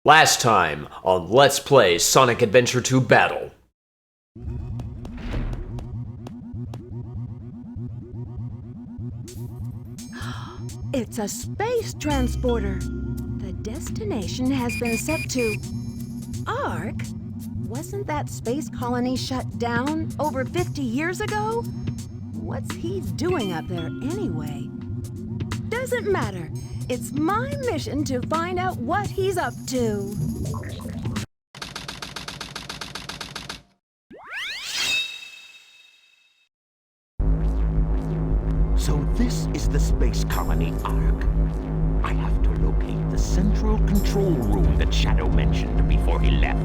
Last time on Let's Play Sonic Adventure 2 Battle. It's a space transporter. The destination has been set to Ark? Wasn't that space colony shut down over 50 years ago? What's he doing up there anyway? Doesn't matter. It's my mission to find out what he's up to. So this is the space colony Ark. I have to locate the central control room that Shadow mentioned before he left.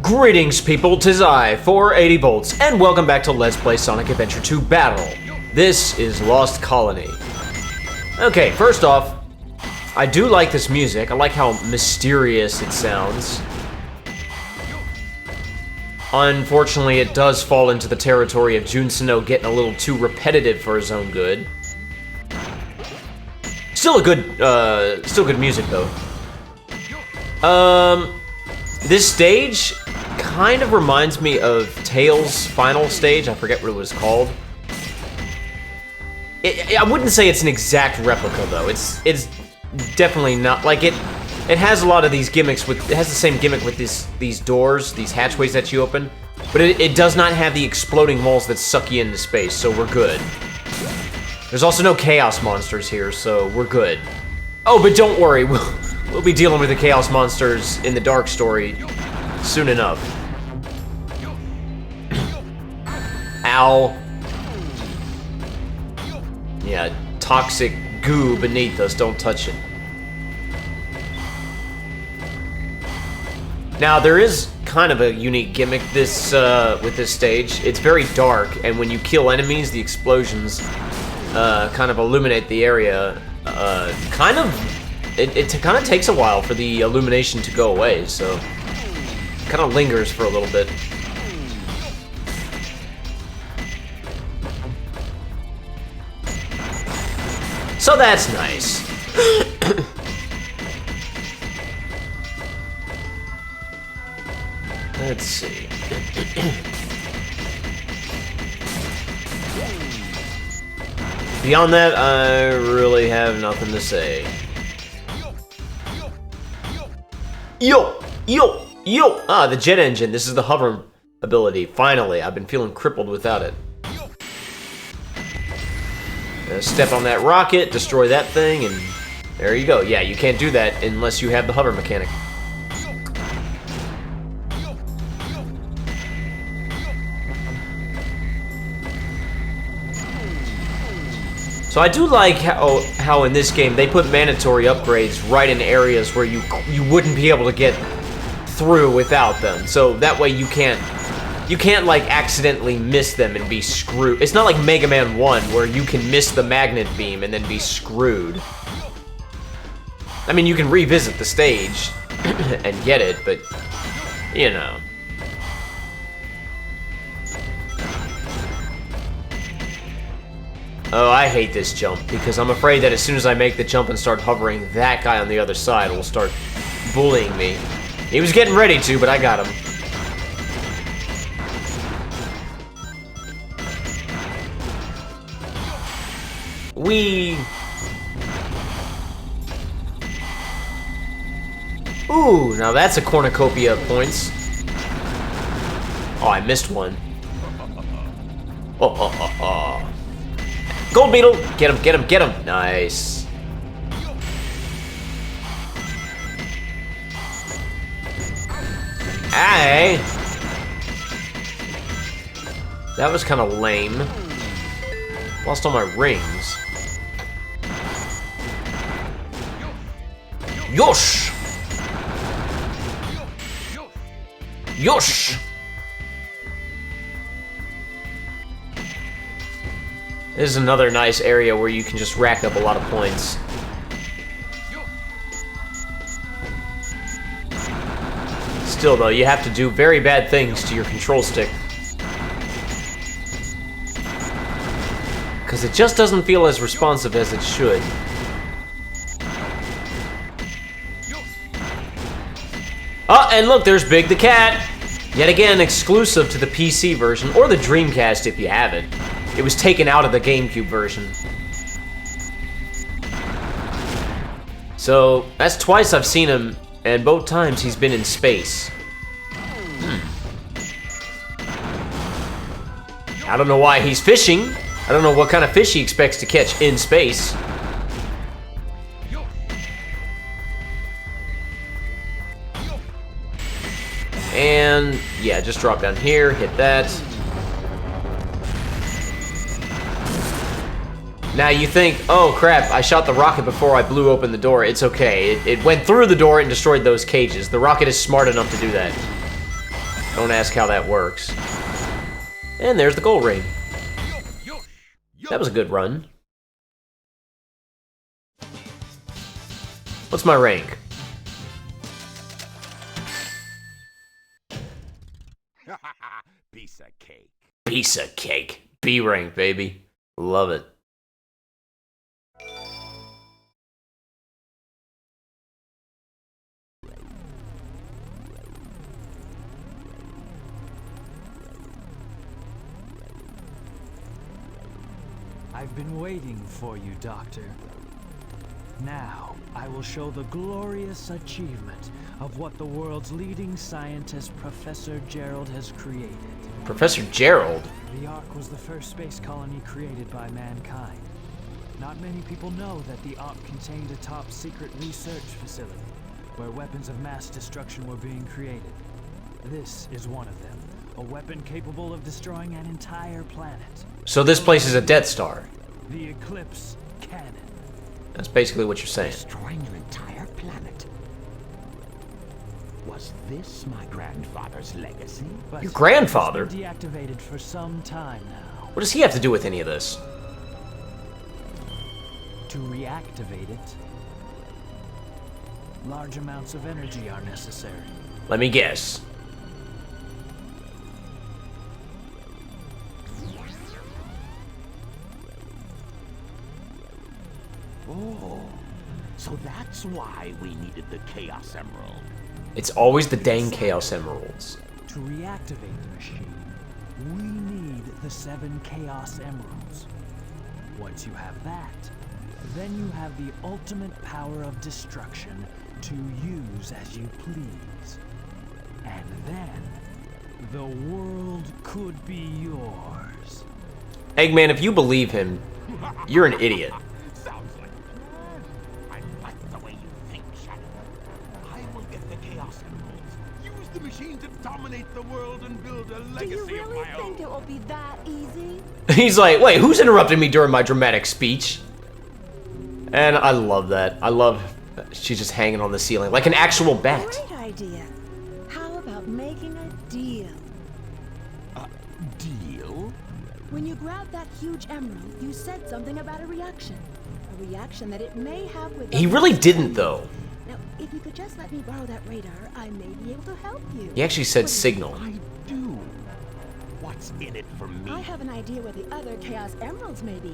Greetings, people, 'tis I, 480 volts, and welcome back to Let's Play Sonic Adventure 2 Battle. This is Lost Colony. Okay, first off, I do like this music. I like how mysterious it sounds. Unfortunately, it does fall into the territory of Jun Sano getting a little too repetitive for his own good. Still good music though. This stage kind of reminds me of Tails' final stage. I forget what it was called. I wouldn't say it's an exact replica though. It's definitely not like it. It has a lot of these gimmicks with. It has the same gimmick with these doors, these hatchways that you open, but it does not have the exploding walls that suck you into space. So we're good. There's also no chaos monsters here, so we're good. Oh, but don't worry, we'll be dealing with the chaos monsters in the Dark story soon enough. Ow. Yeah, toxic goo beneath us. Don't touch it. Now, there is kind of a unique gimmick with this stage. It's very dark, and when you kill enemies, the explosions kind of illuminate the area. It kind of takes a while for the illumination to go away, so it kind of lingers for a little bit. So that's nice. Let's see. Beyond that, I really have nothing to say. Yo! Yo! Yo! Ah, the jet engine. This is the hover ability. Finally, I've been feeling crippled without it. Step on that rocket, destroy that thing, and there you go. Yeah, you can't do that unless you have the hover mechanic. So I do like how in this game they put mandatory upgrades right in areas where you wouldn't be able to get through without them. So that way you can't like accidentally miss them and be screwed. It's not like Mega Man 1 where you can miss the magnet beam and then be screwed. I mean, you can revisit the stage and get it, but you know. Oh, I hate this jump, because I'm afraid that as soon as I make the jump and start hovering, that guy on the other side will start bullying me. He was getting ready to, but I got him. Ooh, now that's a cornucopia of points. Oh, I missed one. Oh. Gold Beetle! Get him, get him, get him! Nice. Hey! That was kind of lame. Lost all my rings. Yosh! Yosh! This is another nice area where you can just rack up a lot of points. Still though, you have to do very bad things to your control stick. Because it just doesn't feel as responsive as it should. Oh, and look, there's Big the Cat. Yet again, exclusive to the PC version, or the Dreamcast if you have it. It was taken out of the GameCube version. So, that's twice I've seen him, and both times he's been in space. I don't know why he's fishing. I don't know what kind of fish he expects to catch in space. And, yeah, just drop down here, hit that. Now you think, oh crap, I shot the rocket before I blew open the door. It's okay. It went through the door and destroyed those cages. The rocket is smart enough to do that. Don't ask how that works. And there's the gold ring. That was a good run. What's my rank? Piece of cake. Piece of cake. B rank, baby. Love it. I've been waiting for you, Doctor. Now, I will show the glorious achievement of what the world's leading scientist, Professor Gerald, has created. Professor Gerald? The Ark was the first space colony created by mankind. Not many people know that the Ark contained a top-secret research facility where weapons of mass destruction were being created. This is one of them, a weapon capable of destroying an entire planet. So this place is a Death Star. The Eclipse Cannon. That's basically what you're saying. Destroying an entire planet. Was this my grandfather's legacy? But Your grandfather? it's been deactivated for some time now. What does he have to do with any of this? To reactivate it, large amounts of energy are necessary. Let me guess. Oh, so that's why we needed the Chaos Emerald. It's always the dang Chaos Emeralds. To reactivate the machine, we need the 7 Chaos Emeralds. Once you have that, then you have the ultimate power of destruction to use as you please. And then, the world could be yours. Eggman, if you believe him, you're an idiot. Sounds like a plan. I like the way you think, Shadow. I will get the Chaos Emeralds, use the machine to dominate the world and build a Do you legacy of really my think own. it will be that easy? He's like, wait, who's interrupting me during my dramatic speech? And I love that. I love she's just hanging on the ceiling like an actual bat. Great idea. How about making a deal? Deal? When you grabbed that huge emerald, you said something about a reaction. A reaction that it may have with... He really didn't, though. Now, if you could just let me borrow that radar, I may be able to help you. He actually said signal. I do. What's in it for me? I have an idea where the other Chaos Emeralds may be.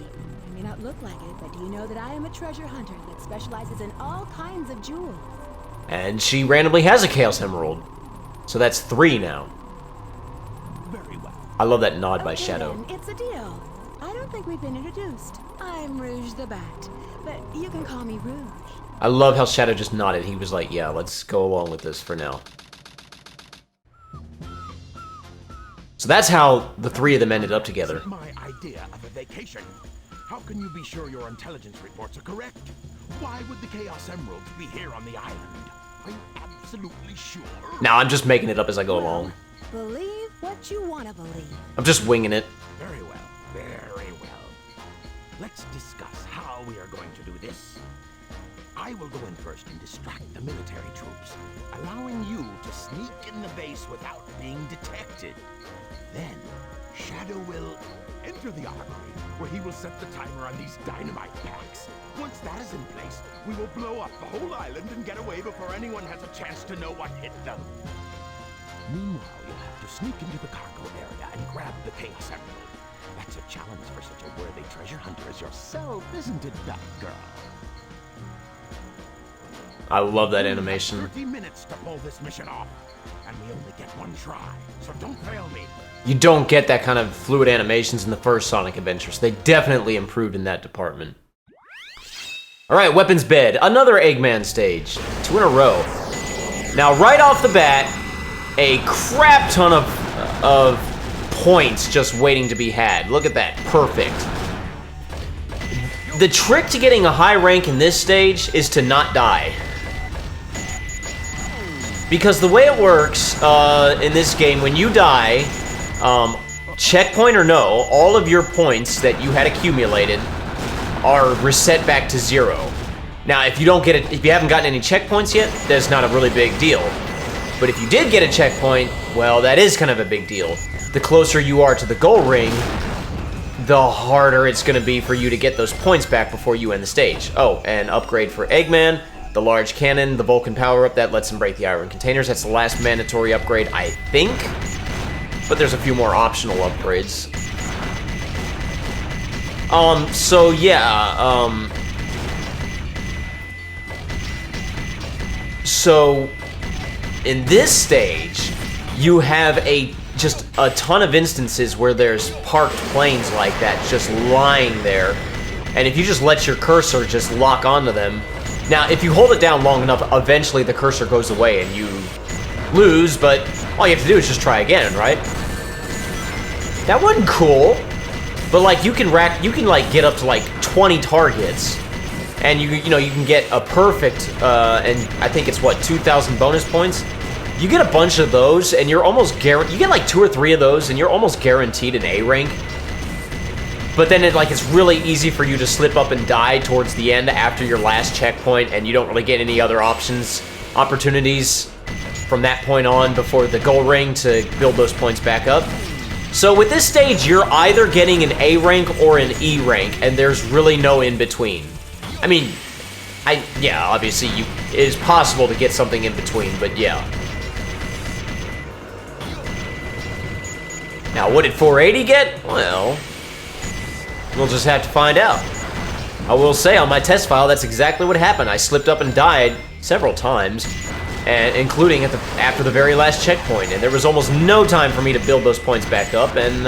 They may not look like it, but do you know that I am a treasure hunter that specializes in all kinds of jewels? And she randomly has a Chaos Emerald. So that's 3 now. Very well. I love that nod by Okay, Shadow. then, it's a deal. I don't think we've been introduced. I'm Rouge the Bat, but you can call me Rouge. I love how Shadow just nodded. He was like, yeah, let's go along with this for now. So that's how the 3 of them ended up together. My idea of a vacation. How can you be sure your intelligence reports are correct? Why would the Chaos Emeralds be here on the island? Are you absolutely sure? Now I'm just making it up as I go along. Believe what you want to believe. I'm just winging it. Very well, very well. Let's discuss how we are going to do this. I will go in first and distract the military troops, allowing you to sneak in the base without being detected. Then, Shadow will enter the armory, where he will set the timer on these dynamite packs. Once that is in place, we will blow up the whole island and get away before anyone has a chance to know what hit them. Meanwhile, you'll have to sneak into the cargo area and grab the Chaos Emerald. That's a challenge for such a worthy treasure hunter as yourself, isn't it, Duck Girl? I love that animation. 30 minutes to pull this mission off, and we only get one try, so don't fail me. You don't get that kind of fluid animations in the first Sonic Adventure, so they definitely improved in that department. Alright, Weapons Bed. Another Eggman stage. 2 in a row. Now, right off the bat, a crap ton of points just waiting to be had. Look at that. Perfect. The trick to getting a high rank in this stage is to not die. Because the way it works in this game, when you die, checkpoint or no, all of your points that you had accumulated are reset back to 0. Now, if you don't get it, if you haven't gotten any checkpoints yet, that's not a really big deal. But if you did get a checkpoint, well, that is kind of a big deal. The closer you are to the goal ring, the harder it's going to be for you to get those points back before you end the stage. Oh, and upgrade for Eggman, the large cannon, the Vulcan power-up, that lets him break the iron containers. That's the last mandatory upgrade, I think. But there's a few more optional upgrades. So yeah, so in this stage, you have just a ton of instances where there's parked planes like that just lying there. And if you just let your cursor just lock onto them, now if you hold it down long enough, eventually the cursor goes away and you lose, but all you have to do is just try again, right? That wasn't cool. But like you can like get up to like 20 targets, and you can get a perfect and I think it's what 2,000 bonus points. You get a bunch of those, and you're almost guaranteed. You get like 2 or 3 of those, and you're almost guaranteed an A rank. But then it's really easy for you to slip up and die towards the end after your last checkpoint, and you don't really get any other opportunities from that point on before the goal ring to build those points back up. So with this stage, you're either getting an A rank or an E rank, and there's really no in between. I mean, yeah, obviously it is possible to get something in between, but yeah. Now, what did 480 get? Well, we'll just have to find out. I will say on my test file, that's exactly what happened. I slipped up and died several times, and including after the very last checkpoint, and there was almost no time for me to build those points back up, and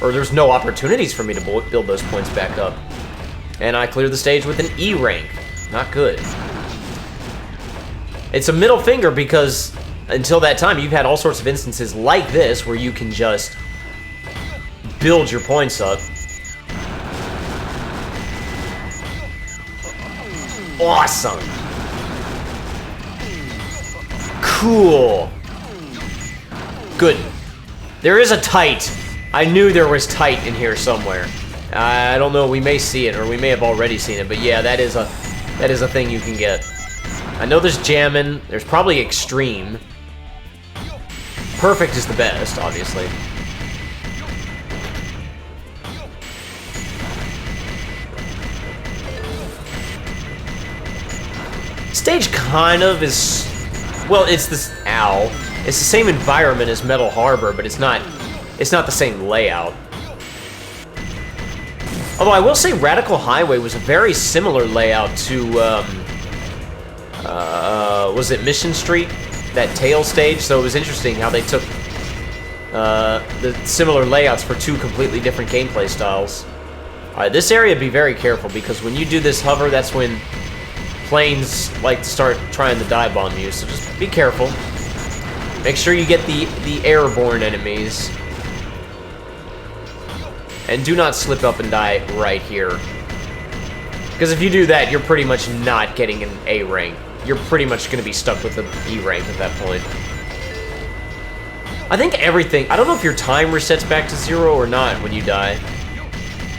or there's no opportunities for me to build those points back up. And I cleared the stage with an E rank. Not good. It's a middle finger because until that time, you've had all sorts of instances like this where you can just build your points up. Awesome. Cool. Good. There is a tight. I knew there was tight in here somewhere. I don't know, we may see it, or we may have already seen it, but yeah, that is a thing you can get. I know there's jamming, there's probably extreme. Perfect is the best, obviously. Stage kind of is, well, it's this, ow. It's the same environment as Metal Harbor, but it's not the same layout. Although I will say Radical Highway was a very similar layout to, was it Mission Street? That tail stage? So it was interesting how they took the similar layouts for 2 completely different gameplay styles. Alright, this area, be very careful, because when you do this hover, that's when planes like to start trying to dive bomb you, so just be careful. Make sure you get the airborne enemies. And do not slip up and die right here. Because if you do that, you're pretty much not getting an A rank. You're pretty much going to be stuck with an E rank at that point. I think everything, I don't know if your time resets back to 0 or not when you die.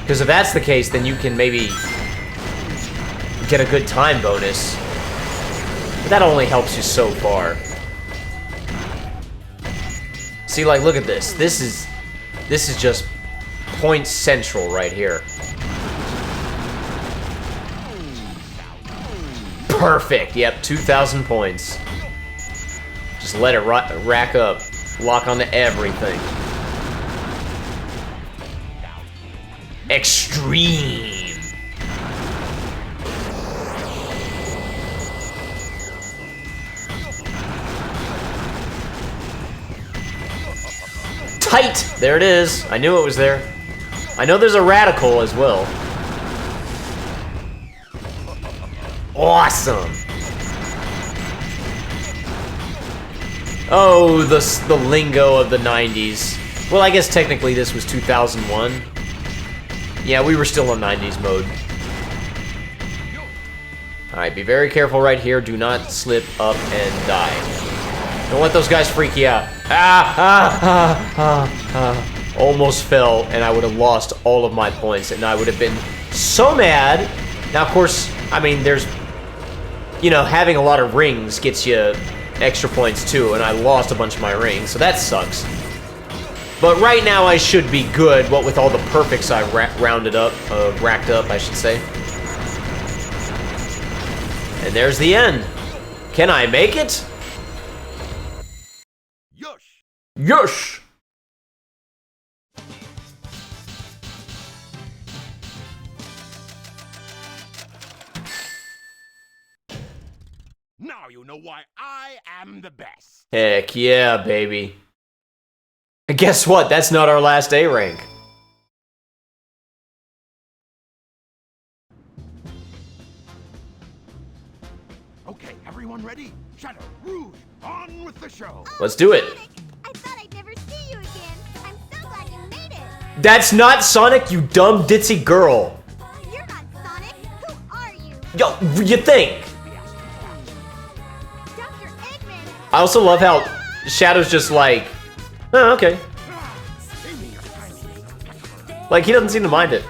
Because if that's the case, then you can maybe get a good time bonus. But that only helps you so far. See, like, look at this. This is just point central right here. Perfect. Yep, 2,000 points. Just let it rack up. Lock onto everything. Extreme. Tight! There it is. I knew it was there. I know there's a radical as well. Awesome! Oh, the lingo of the 90s. Well, I guess technically this was 2001. Yeah, we were still in 90s mode. Alright, be very careful right here. Do not slip up and die. Don't let those guys freak you out. Almost fell, and I would have lost all of my points, and I would have been so mad. Now, of course, I mean, there's... You know, having a lot of rings gets you extra points, too, and I lost a bunch of my rings, so that sucks. But right now, I should be good, what with all the perfects I racked up, I should say. And there's the end. Can I make it? Yush! Yush! Now you know why I am the best. Heck yeah, baby. And guess what? That's not our last A rank. Okay, everyone ready? Shadow, Rouge, on with the show. Let's do it. Sonic, I thought I'd never see you again. I'm so glad you made it. That's not Sonic, you dumb ditzy girl. You're not Sonic. Who are you? Yo, you think? Dr. Eggman. I also love how Shadow's just like, oh, okay. Like, he doesn't seem to mind it.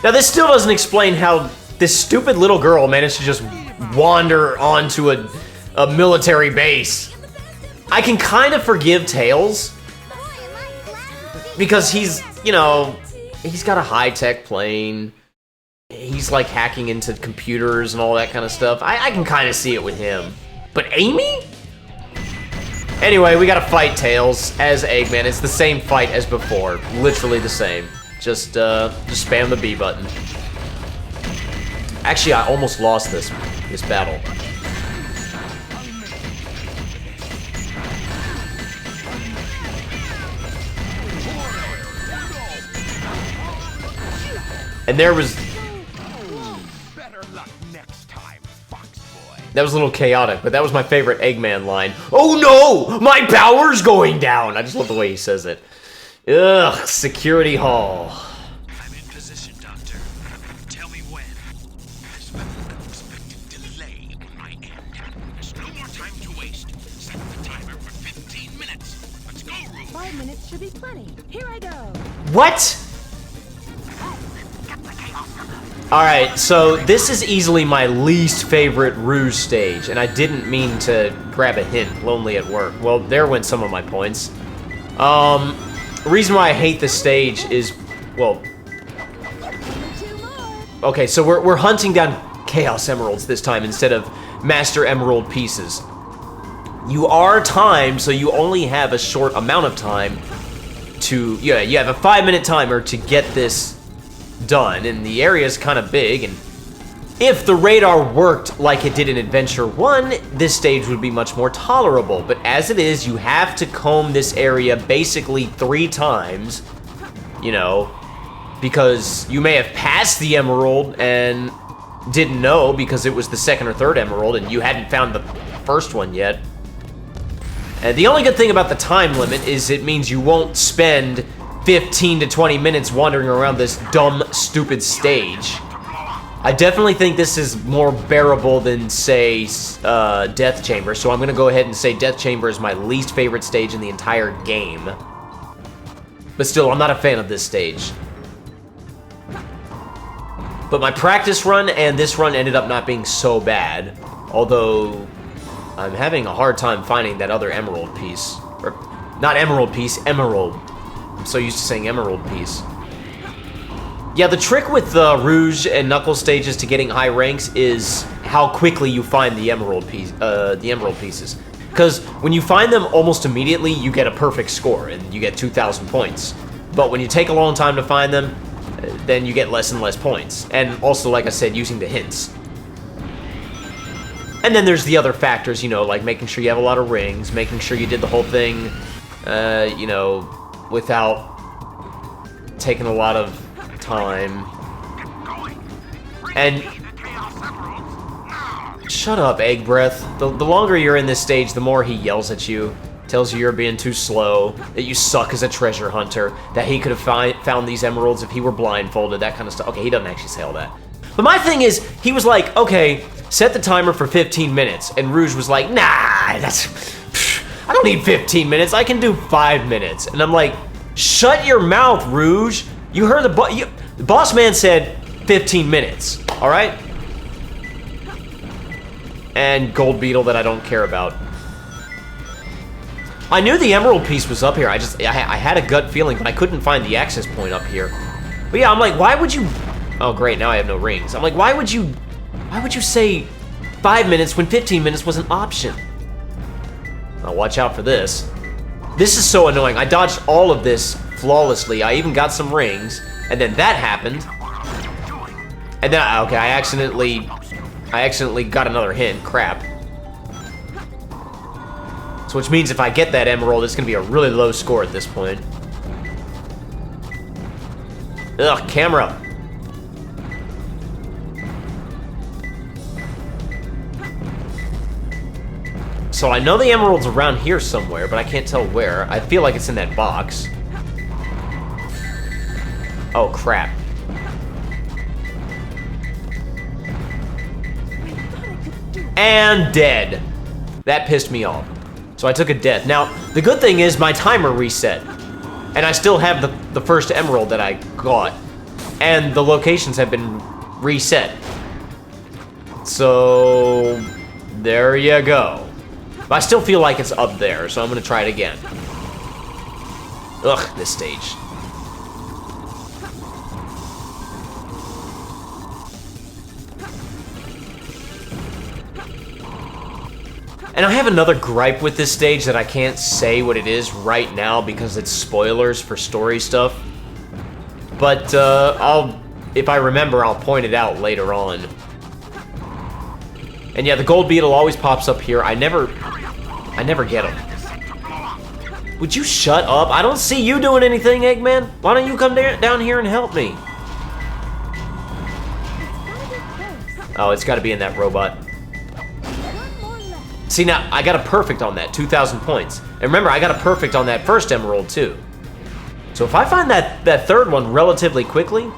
Now, this still doesn't explain how this stupid little girl managed to just wander onto a military base. I can kind of forgive Tails, because he's, you know, he's got a high-tech plane. He's, like, hacking into computers and all that kind of stuff. I can kind of see it with him. But Amy? Anyway, we gotta fight Tails as Eggman. It's the same fight as before. Literally the same. Just spam the B button. Actually, I almost lost this battle. And there was... Better luck next time, Fox Boy. That was a little chaotic, but that was my favorite Eggman line. Oh no! My power's going down! I just love the way he says it. Ugh, security hall. I'm in position, Doctor. Tell me when. There's been an unexpected delay on my end. There's no more time to waste. Set the timer for 15 minutes. Let's go, Rouge. 5 minutes should be plenty. Here I go. What? Alright, so this is easily my least favorite Rouge stage, and I didn't mean to grab a hint, lonely at work. Well, there went some of my points. The reason why I hate this stage is, well... Okay, so we're hunting down Chaos Emeralds this time instead of Master Emerald pieces. You are timed, so you only have a short amount of time to... Yeah, you have a 5-minute timer to get this done, and the area is kind of big, and if the radar worked like it did in Adventure 1, this stage would be much more tolerable, but as it is, you have to comb this area basically 3 times, you know, because you may have passed the emerald and didn't know because it was the 2nd or 3rd emerald and you hadn't found the first one yet. And the only good thing about the time limit is it means you won't spend 15 to 20 minutes wandering around this dumb, stupid stage. I definitely think this is more bearable than, say, Death Chamber, so I'm gonna go ahead and say Death Chamber is my least favorite stage in the entire game. But still, I'm not a fan of this stage. But my practice run and this run ended up not being so bad, although I'm having a hard time finding that other emerald piece. Or, not emerald piece, emerald. I'm so used to saying emerald piece. Yeah, the trick with the Rouge and Knuckles stages to getting high ranks is how quickly you find the emerald pieces. Because when you find them almost immediately, you get a perfect score and you get 2,000 points. But when you take a long time to find them, then you get less and less points. And also, like I said, using the hints. And then there's the other factors, you know, like making sure you have a lot of rings, making sure you did the whole thing, you know, without taking a lot of time. And shut up, egg breath. The longer you're in this stage, the more he yells at you, tells you you're being too slow, that you suck as a treasure hunter, that he could have found these emeralds if he were blindfolded, that kind of stuff. Okay, he doesn't actually say all that. But my thing is, he was like, okay, set the timer for 15 minutes. And Rouge was like, nah, I don't need 15 minutes. I can do 5 minutes. And I'm like, shut your mouth, Rouge. You heard the boss man said 15 minutes, all right? And Gold Beetle that I don't care about. I knew the emerald piece was up here. I had a gut feeling, but I couldn't find the access point up here. But yeah, I'm like, why would you... Oh, great, now I have no rings. I'm like, why would you say 5 minutes when 15 minutes was an option? I'll watch out for this. This is so annoying. I dodged all of this flawlessly. I even got some rings, and then that happened. And then, okay, I accidentally got another hint. Crap. So which means if I get that emerald, it's gonna be a really low score at this point. Ugh, camera. So I know the emerald's around here somewhere, but I can't tell where. I feel like it's in that box. Oh, crap. And dead. That pissed me off. So I took a death. Now, the good thing is my timer reset. And I still have the first emerald that I got. And the locations have been reset. So, there you go. But I still feel like it's up there, so I'm gonna try it again. Ugh, this stage. And I have another gripe with this stage that I can't say what it is right now because it's spoilers for story stuff. But if I remember, I'll point it out later on. And yeah, the gold beetle always pops up here. I never get him. Would you shut up? I don't see you doing anything, Eggman. Why don't you come down here and help me? Oh, it's gotta be in that robot. See, now, I got a perfect on that, 2,000 points. And remember, I got a perfect on that first emerald, too. So if I find that third one relatively quickly,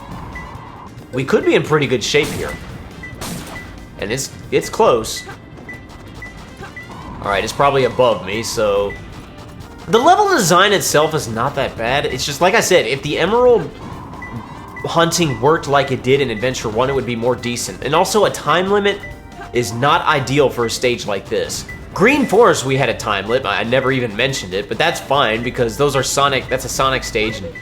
we could be in pretty good shape here. And it's close. Alright, it's probably above me, so... The level design itself is not that bad. It's just, like I said, if the emerald hunting worked like it did in Adventure 1, it would be more decent. And also, a time limit is not ideal for a stage like this. Green Forest, we had a time limit. I never even mentioned it, but that's fine because those are that's a Sonic stage. And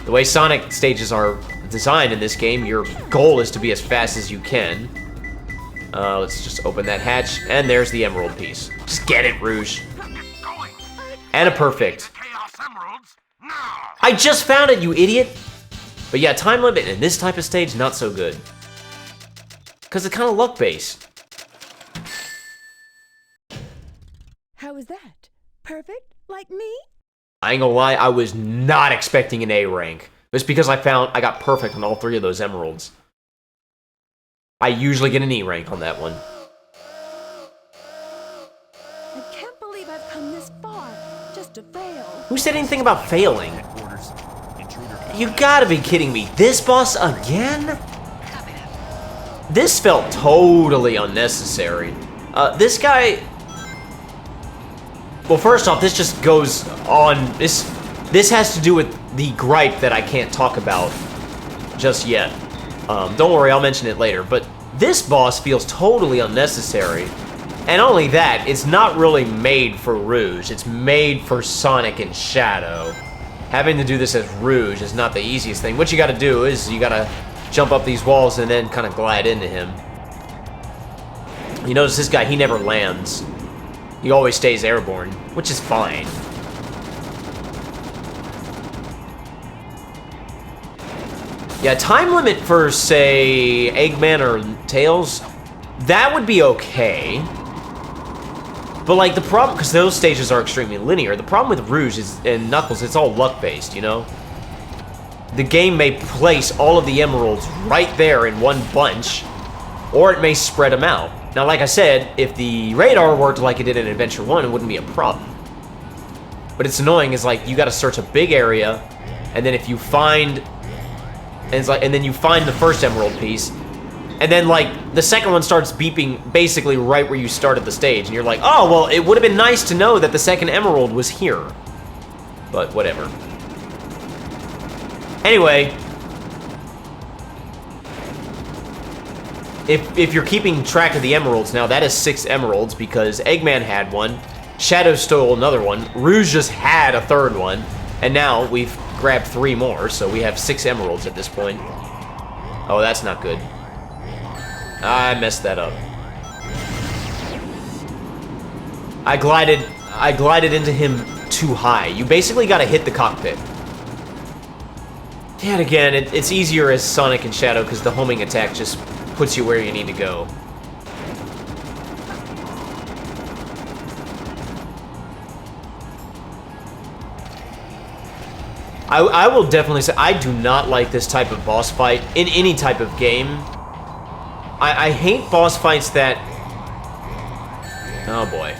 the way Sonic stages are designed in this game, your goal is to be as fast as you can. Let's just open that hatch, and there's the emerald piece. Just get it, Rouge. And a perfect. I just found it, you idiot! But yeah, time limit in this type of stage, not so good. Because it's kind of luck-based. How is that? Perfect? Like me? I ain't gonna lie, I was not expecting an A rank. Just because I got perfect on all 3 of those emeralds. I usually get an E rank on that one. I can't believe I've come this far just to fail. Who said anything about failing? You gotta be kidding me. This boss again? This felt totally unnecessary. This guy... Well, first off, this just goes on... This has to do with the gripe that I can't talk about just yet. Don't worry, I'll mention it later. But this boss feels totally unnecessary. And not only that, it's not really made for Rouge. It's made for Sonic and Shadow. Having to do this as Rouge is not the easiest thing. What you gotta do is you gotta jump up these walls and then kind of glide into him. You notice this guy, he never lands. He always stays airborne, which is fine. Yeah, time limit for, say, Eggman or Tails, that would be okay. But like the problem, because those stages are extremely linear, the problem with Rouge is, and Knuckles, it's all luck-based, you know? The game may place all of the emeralds right there in one bunch, or it may spread them out. Now, like I said, if the radar worked like it did in Adventure 1, it wouldn't be a problem. But it's annoying, is like, you gotta search a big area, and then if you find, and it's like, and then you find the first emerald piece, and then, like, the second one starts beeping basically right where you started the stage, and you're like, oh, well, it would have been nice to know that the second emerald was here. But whatever. Anyway, if you're keeping track of the emeralds now, that is 6 emeralds because Eggman had one, Shadow stole another one, Rouge just had a third one, and now we've grabbed 3 more, so we have 6 emeralds at this point. Oh, that's not good. I messed that up. I glided into him too high. You basically gotta hit the cockpit. And again, it's easier as Sonic and Shadow because the homing attack just puts you where you need to go. I will definitely say, I do not like this type of boss fight in any type of game. I hate boss fights that... Oh boy.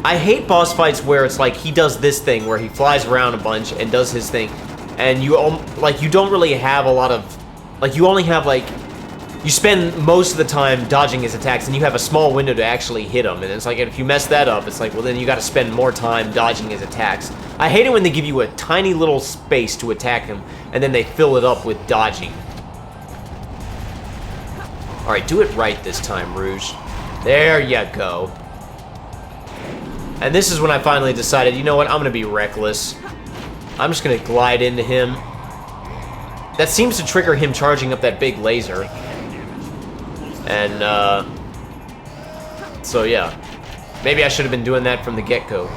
I hate boss fights where it's like he does this thing where he flies around a bunch and does his thing, and you don't really have a lot of, like, you only have, like, you spend most of the time dodging his attacks, and you have a small window to actually hit him, and it's like, if you mess that up, it's like, well, then you gotta spend more time dodging his attacks. I hate it when they give you a tiny little space to attack him, and then they fill it up with dodging. Alright, do it right this time, Rouge. There you go. And this is when I finally decided, you know what, I'm gonna be reckless. I'm just gonna glide into him. That seems to trigger him charging up that big laser. And, so yeah. Maybe I should have been doing that from the get-go.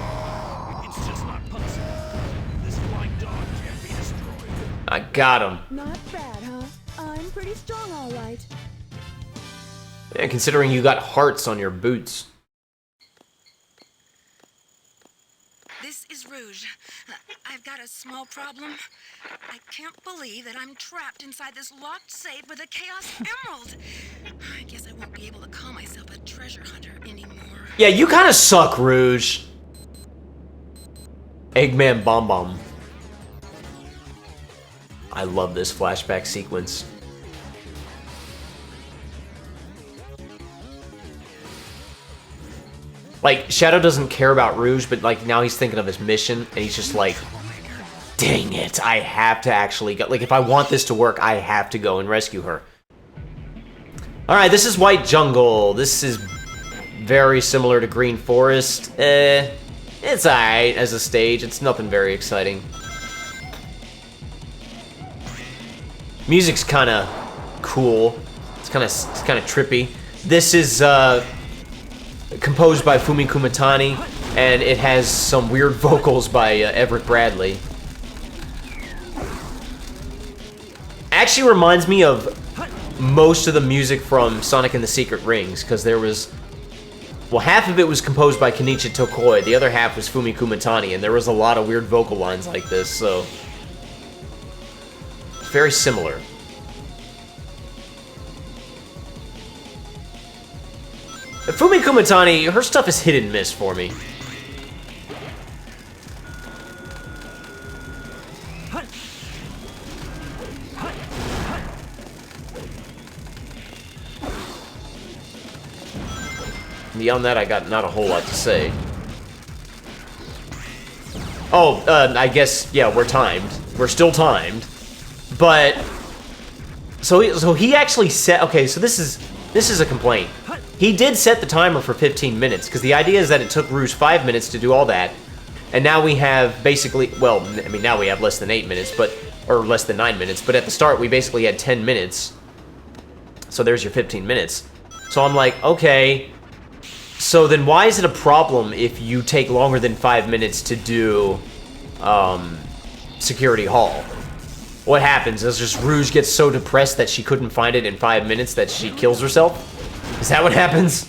It's just not possible. This flying dog can't be destroyed. I got him. Not bad, huh? I'm pretty strong, all right. Yeah, considering you got hearts on your boots. This is Rouge. I've got a small problem. I can't believe that I'm trapped inside this locked safe with a Chaos Emerald. I guess I won't be able to call myself a treasure hunter anymore. Yeah, you kind of suck, Rouge. Eggman Bomb Bomb. I love this flashback sequence. Like, Shadow doesn't care about Rouge, but, like, now he's thinking of his mission, and he's just like, dang it, I have to actually go. Like, if I want this to work, I have to go and rescue her. Alright, this is White Jungle. This is very similar to Green Forest. It's alright as a stage. It's nothing very exciting. Music's kind of cool. It's kind of trippy. This is, composed by Fumi Kumatani, and it has some weird vocals by Everett Bradley. Actually reminds me of most of the music from Sonic and the Secret Rings, because there was, well, half of it was composed by Kenichi Tokoi, the other half was Fumi Kumatani, and there was a lot of weird vocal lines like this, so very similar. Fumi Kumatani, her stuff is hit and miss for me. Beyond that, I got not a whole lot to say. Oh, I guess, yeah, we're timed. We're still timed. But, so he actually set, okay, so this is a complaint. He did set the timer for 15 minutes, because the idea is that it took Rouge 5 minutes to do all that, and now we have basically, well, I mean, now we have less than 8 minutes, but, or less than 9 minutes, but at the start we basically had 10 minutes. So there's your 15 minutes. So I'm like, okay, so then why is it a problem if you take longer than 5 minutes to do, Security Hall? What happens is just Rouge gets so depressed that she couldn't find it in 5 minutes that she kills herself? Is that what happens?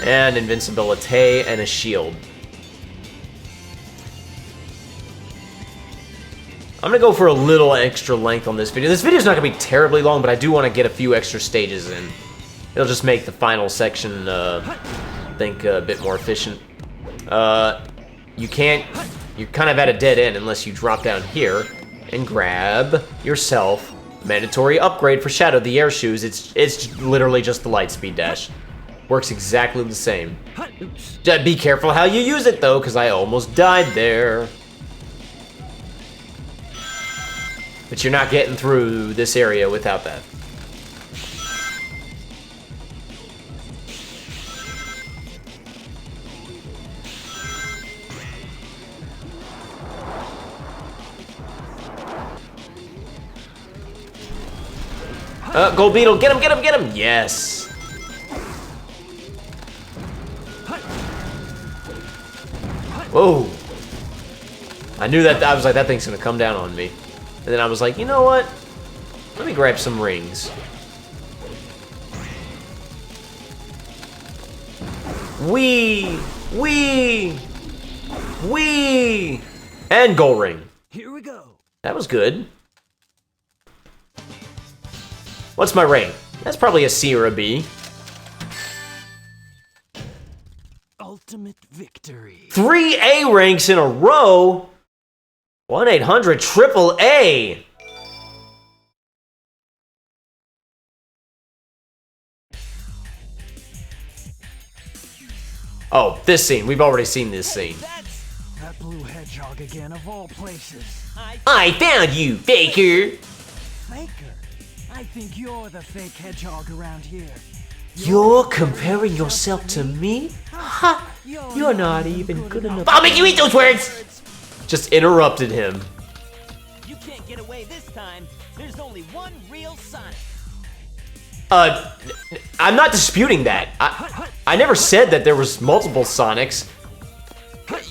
And invincibility and a shield. I'm gonna go for a little extra length on this video. This video's not gonna be terribly long, but I do want to get a few extra stages in. It'll just make the final section, I think, a bit more efficient. You're kind of at a dead end unless you drop down here and grab yourself a mandatory upgrade for Shadow, the air shoes. It's literally just the light speed dash. Works exactly the same. Just be careful how you use it, though, because I almost died there. But you're not getting through this area without that. Gold Beetle, get him, get him, get him! Yes! Whoa! I knew that, I was like, that thing's gonna come down on me. And then I was like, you know what? Let me grab some rings. Wee! Wee! Wee! And gold ring. Here we go. That was good. What's my rank? That's probably a C or a B. Ultimate victory. 3 A ranks in a row? 1-800-AAA. Oh, this scene. We've already seen this scene. That blue hedgehog again, of all places. I found you, faker! Faker? I think you're the fake hedgehog around here. You're comparing yourself to me? Ha! You're not even good enough. I'll make you eat those words! Just interrupted him. You can't get away this time. There's only one real Sonic. I'm not disputing that. I never said that there was multiple Sonics.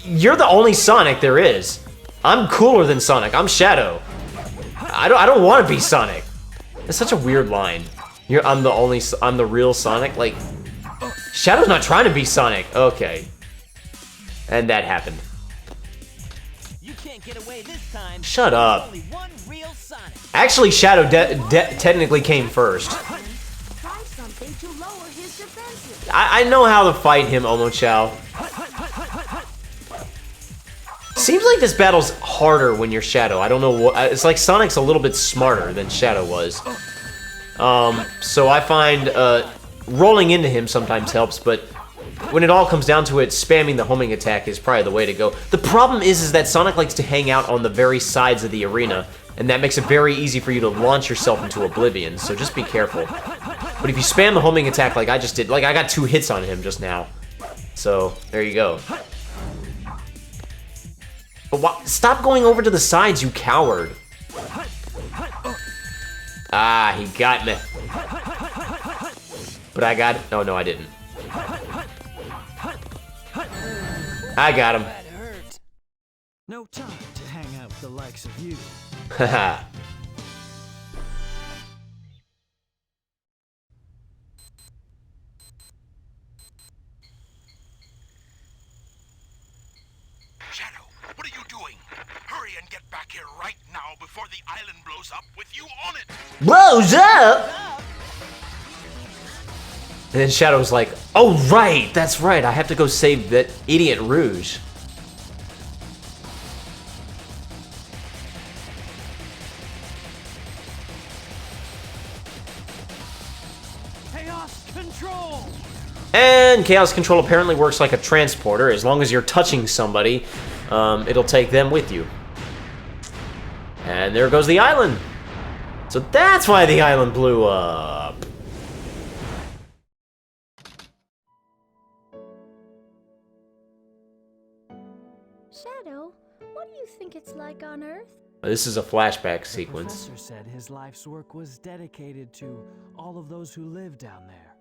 You're the only Sonic there is. I'm cooler than Sonic. I'm Shadow. I don't want to be Sonic. That's such a weird line. I'm the real Sonic. Like, Shadow's not trying to be Sonic. Okay. And that happened. You can't get away this time. Shut up. There's only one real Sonic. Actually, Shadow technically came first. Try something to lower his defenses. I know how to fight him, Omochao. Seems like this battle's harder when you're Shadow. I don't know what. It's like Sonic's a little bit smarter than Shadow was. So I find rolling into him sometimes helps, but when it all comes down to it, spamming the homing attack is probably the way to go. The problem is that Sonic likes to hang out on the very sides of the arena, and that makes it very easy for you to launch yourself into oblivion, so just be careful. But if you spam the homing attack like I just did, like I got 2 hits on him just now. So, there you go. But stop going over to the sides, you coward. Ah, he got me. But I got it. Oh, no, I didn't. I got him. That hurt. No time to hang out with the likes of you. Haha. Shadow, what are you doing? Hurry and get back here right now before the island blows up with you on it. Blows up! And then Shadow's like, oh, right, that's right. I have to go save that idiot Rouge. Chaos control! And Chaos Control apparently works like a transporter. As long as you're touching somebody, it'll take them with you. And there goes the island. So that's why the island blew up. Shadow, what do you think it's like on Earth? This is a flashback The sequence. professor said his life's work was dedicated to all of those who live down there.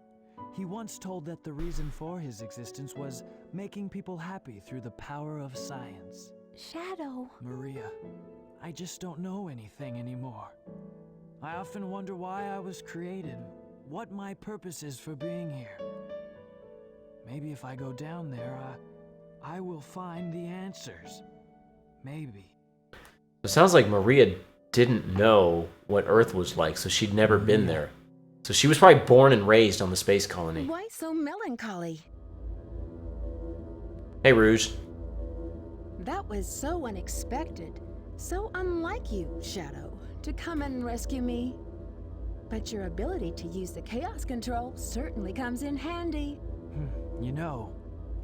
He once told that the reason for his existence was making people happy through the power of science. Shadow. Maria, I just don't know anything anymore. I often wonder why I was created, what my purpose is for being here. Maybe if I go down there, I will find the answers. Maybe. It sounds like Maria didn't know what Earth was like, so she'd never been there. So she was probably born and raised on the space colony. Why so melancholy? Hey, Rouge. That was so unexpected. So unlike you, Shadow, to come and rescue me. But your ability to use the chaos control certainly comes in handy. You know,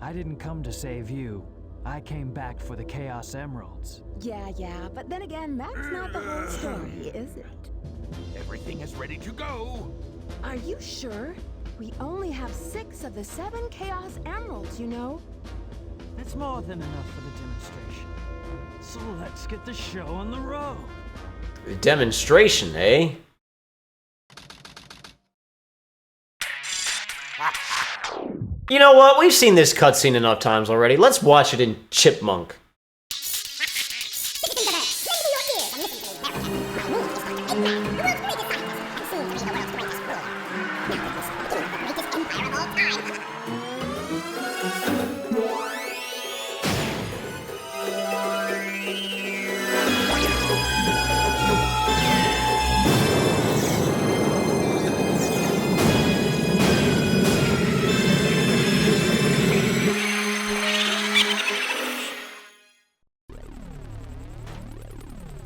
I didn't come to save you. I came back for the Chaos Emeralds. Yeah, but then again, that's not the whole story, is it? Everything is ready to go. Are you sure? We only have 6 of the 7 Chaos Emeralds, you know. That's more than enough for the demonstration. So let's get the show on the road. Demonstration, eh? You know what? We've seen this cutscene enough times already. Let's watch it in Chipmunk.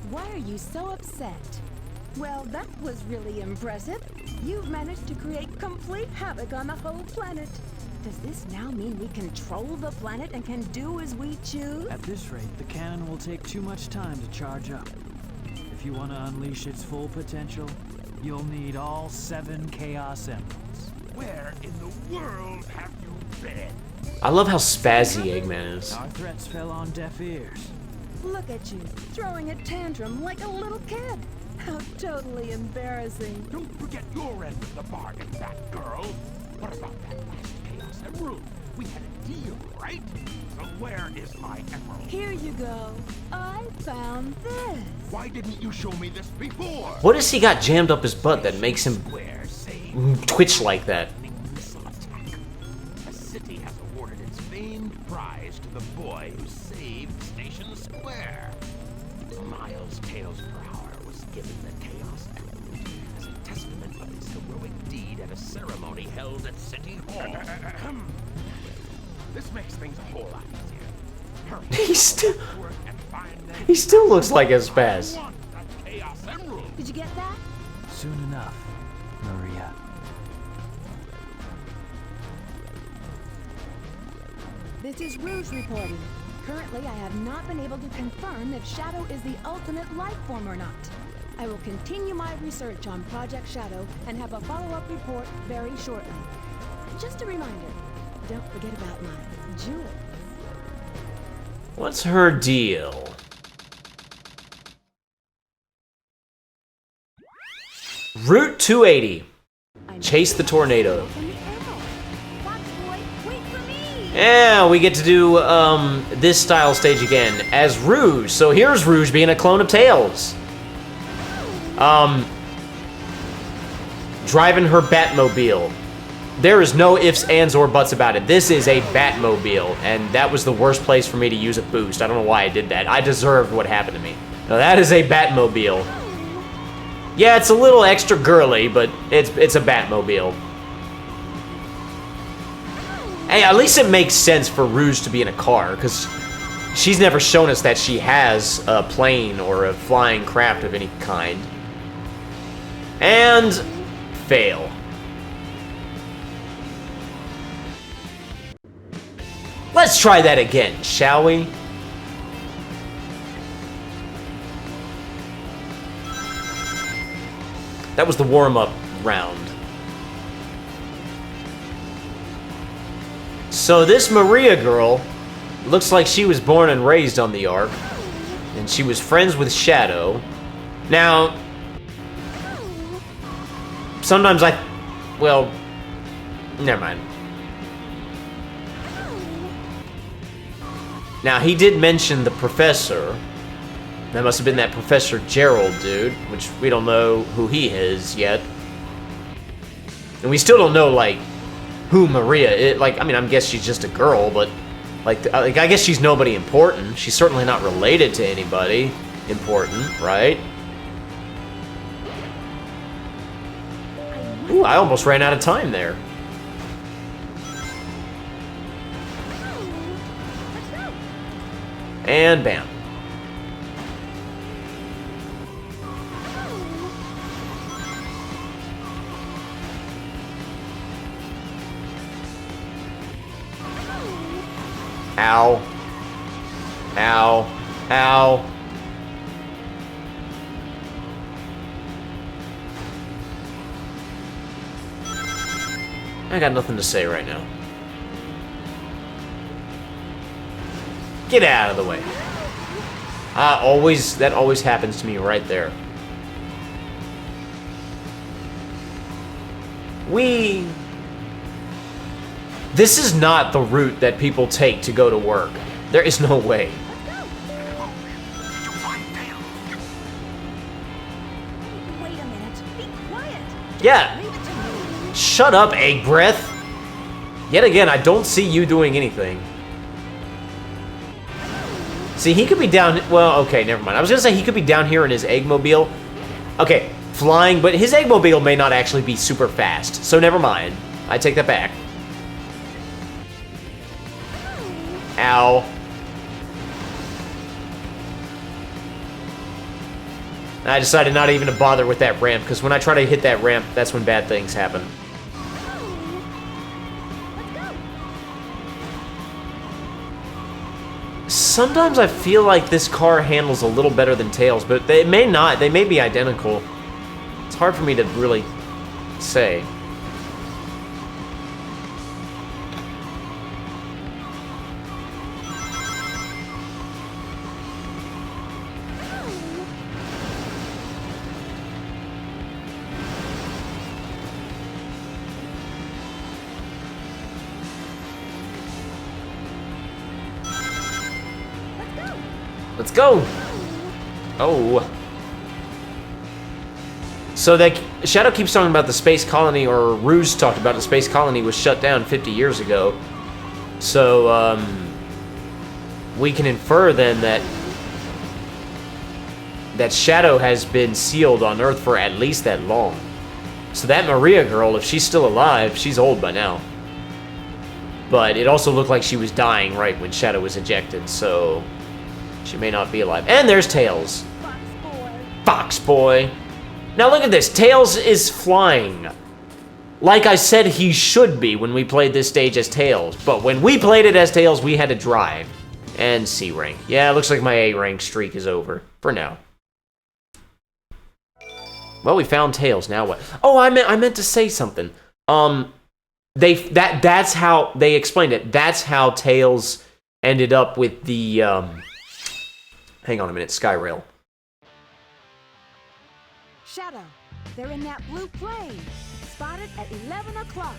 Why are you so upset? Well, that was really impressive. You've managed to create complete havoc on the whole planet. Does this now mean we control the planet and can do as we choose? At this rate, the cannon will take too much time to charge up. If you want to unleash its full potential, you'll need all 7 Chaos Emeralds. Where in the world have you been? I love how spazzy Eggman is. Our threats fell on deaf ears. Look at you, throwing a tantrum like a little kid. How totally embarrassing. Don't forget your end of the bargain, that girl. What about that last Chaos Emerald? We had a deal, right? So where is my emerald? Here you go. I found this. Why didn't you show me this before? What has he got jammed up his butt that makes him Square saved twitch like that? missile attack. The city has awarded its famed prize to the boy who saved Station Square. Miles Tails per hour was given the Chaos Emerald as a testament of his heroic deed at a ceremony held at City Hall. This makes things a whole lot easier. Hurry. He still looks like a spaz. I want that Chaos Emerald. Did you get that? Soon enough, Maria. This is Rouge reporting. Currently, I have not been able to confirm if Shadow is the ultimate life form or not. I will continue my research on Project Shadow and have a follow-up report very shortly. Just a reminder, don't forget about my jewels. What's her deal? Route 280. Chase the tornado. From the arrow. Fox boy, wait for me! Yeah, we get to do this style stage again as Rouge. So here's Rouge being a clone of Tails. Driving her Batmobile. There is no ifs, ands, or buts about it. This is a Batmobile, and that was the worst place for me to use a boost. I don't know why I did that. I deserved what happened to me. Now that is a Batmobile. Yeah, it's a little extra girly, but it's a Batmobile. Hey, at least it makes sense for Rouge to be in a car, because she's never shown us that she has a plane or a flying craft of any kind. And fail. Let's try that again, shall we? That was the warm-up round. So this Maria girl looks like she was born and raised on the Ark, and she was friends with Shadow. Now, sometimes well, never mind. Now, he did mention the professor. That must have been that Professor Gerald dude, which we don't know who he is yet. And we still don't know, like, who Maria is. Like, I mean, I guess she's just a girl, but like I guess she's nobody important. She's certainly not related to anybody important, right? Ooh, I almost ran out of time there. And bam. Ow. Ow. Ow. I got nothing to say right now. Get out of the way. That always happens to me right there. This is not the route that people take to go to work. There is no way. Wait a minute. Be quiet. Yeah. Leave it to me. Shut up, egg breath. Yet again, I don't see you doing anything. See, he could be down... Well, okay, never mind. I was going to say he could be down here in his eggmobile. Okay, flying, but his eggmobile may not actually be super fast. So never mind. I take that back. Ow. I decided not even to bother with that ramp, because when I try to hit that ramp, that's when bad things happen. Sometimes I feel like this car handles a little better than Tails, but they may not. They may be identical. It's hard for me to really say. Let's go! Oh. So that Shadow keeps talking about the space colony, or Rouge talked about the space colony was shut down 50 years ago. So, we can infer then that Shadow has been sealed on Earth for at least that long. So that Maria girl, if she's still alive, she's old by now. But it also looked like she was dying right when Shadow was ejected, so... she may not be alive. And there's Tails. Fox boy. Fox boy. Now look at this. Tails is flying. Like I said he should be when we played this stage as Tails. But when we played it as Tails, we had to drive. And C rank. Yeah, it looks like my A rank streak is over. For now. Well, we found Tails. Now what? Oh, I meant to say something. That's how they explained it. That's how Tails ended up with the hang on a minute, Skyrail. Shadow, they're in that blue plane. Spotted at 11 o'clock.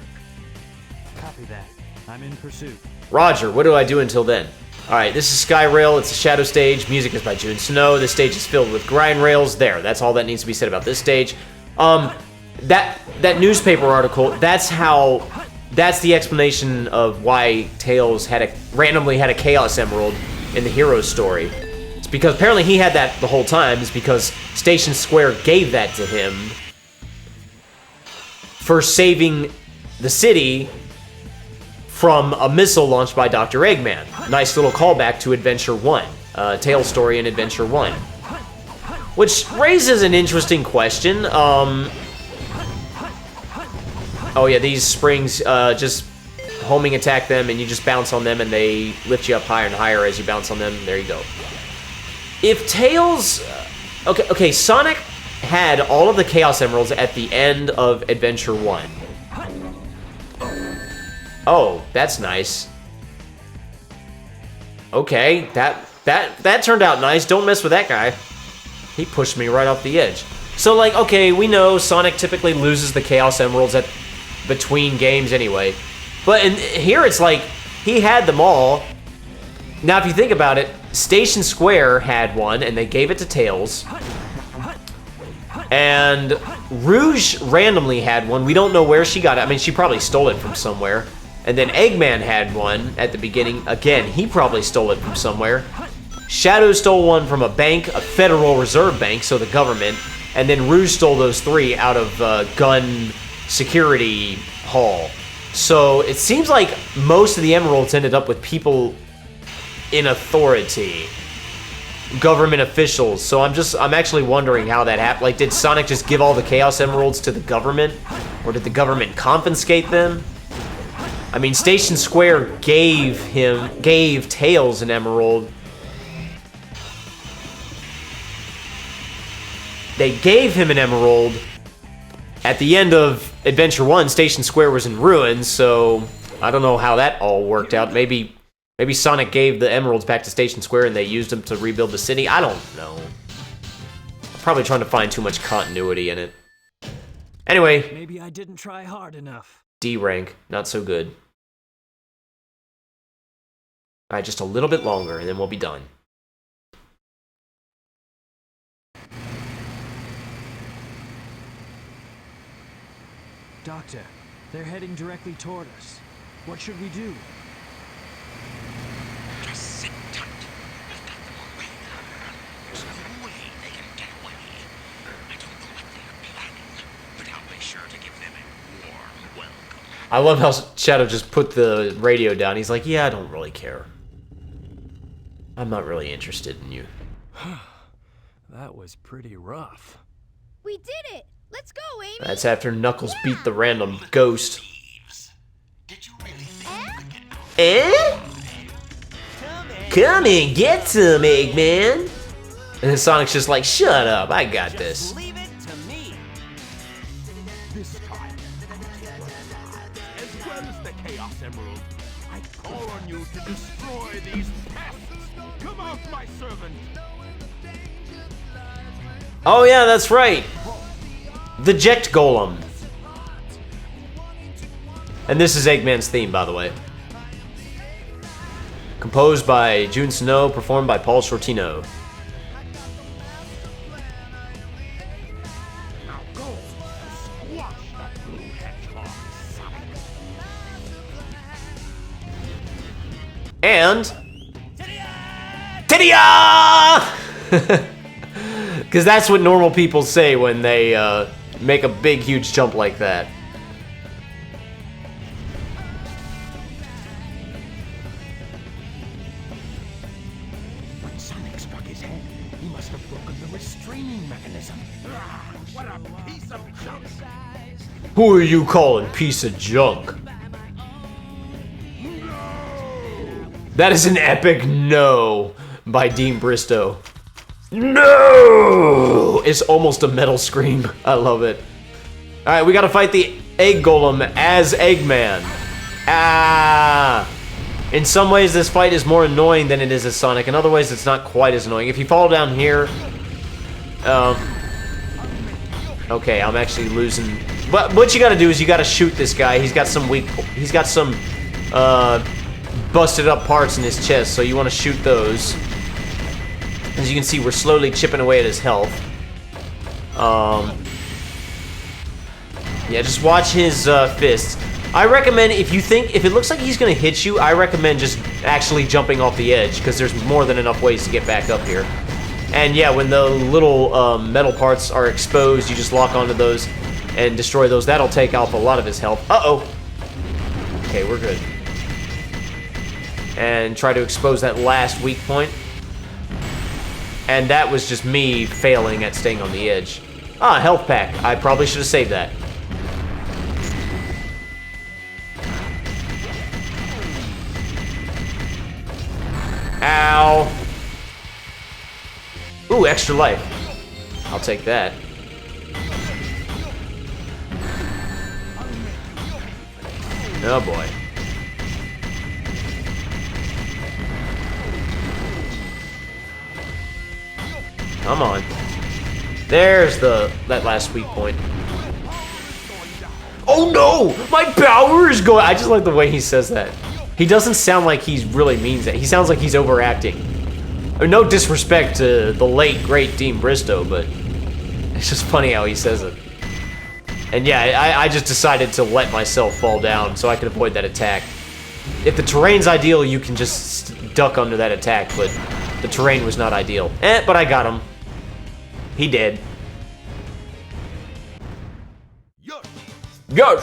Copy that. I'm in pursuit. Roger, what do I do until then? Alright, this is Skyrail, it's a Shadow stage, music is by June Snow, this stage is filled with grind rails, there, that's all that needs to be said about this stage. That newspaper article, that's the explanation of why Tails randomly had a Chaos Emerald in the hero's story. It's because apparently he had that the whole time, it's because Station Square gave that to him for saving the city from a missile launched by Dr. Eggman. Nice little callback to Adventure 1. Tails' story in Adventure 1. Which raises an interesting question. Oh yeah, these springs just homing attack them and you just bounce on them and they lift you up higher and higher as you bounce on them. There you go. If Tails... Okay, Sonic had all of the Chaos Emeralds at the end of Adventure 1. Oh, that's nice. Okay, that turned out nice. Don't mess with that guy. He pushed me right off the edge. So, like, okay, we know Sonic typically loses the Chaos Emeralds between games anyway. But here it's like, he had them all. Now, if you think about it, Station Square had one, and they gave it to Tails. And Rouge randomly had one. We don't know where she got it. I mean, she probably stole it from somewhere. And then Eggman had one at the beginning. Again, he probably stole it from somewhere. Shadow stole one from a bank, a Federal Reserve Bank, so the government. And then Rouge stole those 3 out of gun security hall. So it seems like most of the emeralds ended up with people in authority. Government officials. So I'm actually wondering how that happened. Like, did Sonic just give all the Chaos Emeralds to the government? Or did the government confiscate them? I mean, Station Square gave Tails an emerald. They gave him an emerald. At the end of Adventure 1, Station Square was in ruins, so I don't know how that all worked out. Maybe Sonic gave the emeralds back to Station Square and they used them to rebuild the city. I don't know. I'm probably trying to find too much continuity in it. Anyway. Maybe I didn't try hard enough. D rank, not so good. Alright, just a little bit longer and then we'll be done. Doctor, they're heading directly toward us. What should we do? Just sit tight. We've got them all way. There's no way they can get away. I don't know what they're planning, but I'll be sure to give them a warm welcome. I love how Shadow just put the radio down. He's like, yeah, I don't really care. I'm not really interested in you. That was pretty rough. We did it! Let's go, Amy! That's after Knuckles beat the random ghost. Did you really think Come and get some, Eggman! And then Sonic's just like, shut up, I got this. Leave it to me. This time, as well as the Chaos Emerald, I call on you to destroy these pests. Come out, my servant. Oh yeah, that's right. The Ject Golem. And this is Eggman's theme, by the way. Composed by June Snow, performed by Paul Shortino. Now go squash that blue hedgehog, Sonic. And... Tidia! Because that's what normal people say when they make a big, huge jump like that. When Sonic struck his head, he must have broken the restraining mechanism. What a piece of junk! Who are you calling piece of junk? That is an epic no by Dean Bristow. No! It's almost a metal scream. I love it. Alright, we gotta fight the Egg Golem as Eggman. Ah! In some ways, this fight is more annoying than it is as Sonic. In other ways, it's not quite as annoying. If you fall down here... Okay, I'm actually losing... But what you gotta do is you gotta shoot this guy. He's got some busted up parts in his chest, so you want to shoot those. As you can see, we're slowly chipping away at his health. Yeah, just watch his fists. I recommend, if it looks like he's gonna hit you, I recommend just actually jumping off the edge, because there's more than enough ways to get back up here. And yeah, when the little metal parts are exposed, you just lock onto those and destroy those. That'll take off a lot of his health. Uh-oh! Okay, we're good. And try to expose that last weak point. And that was just me failing at staying on the edge. Ah, health pack. I probably should have saved that. Ow. Ooh, extra life. I'll take that. Oh boy. Come on. There's that last weak point. Oh no! My power is going. I just like the way he says that. He doesn't sound like he really means it. He sounds like he's overacting. No disrespect to the late, great Dean Bristow, but It's just funny how he says it. And yeah, I just decided to let myself fall down so I could avoid that attack. If the terrain's ideal, you can just duck under that attack, but the terrain was not ideal. But I got him. He did. Go!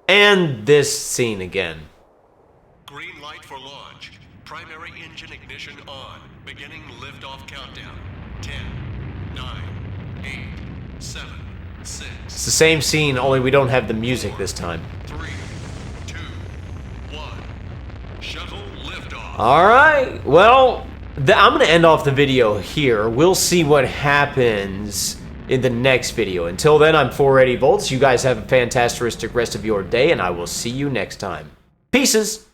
And this scene again. Green light for launch. Primary engine ignition on. Beginning liftoff countdown. 10, 9, 8, 7, 6. It's the same scene, only we don't have the music this time. 3, 2, 1. Shuttle liftoff. Alright, well, I'm going to end off the video here. We'll see what happens in the next video. Until then, I'm 480 volts. You guys have a fantastic rest of your day, and I will see you next time. Pieces!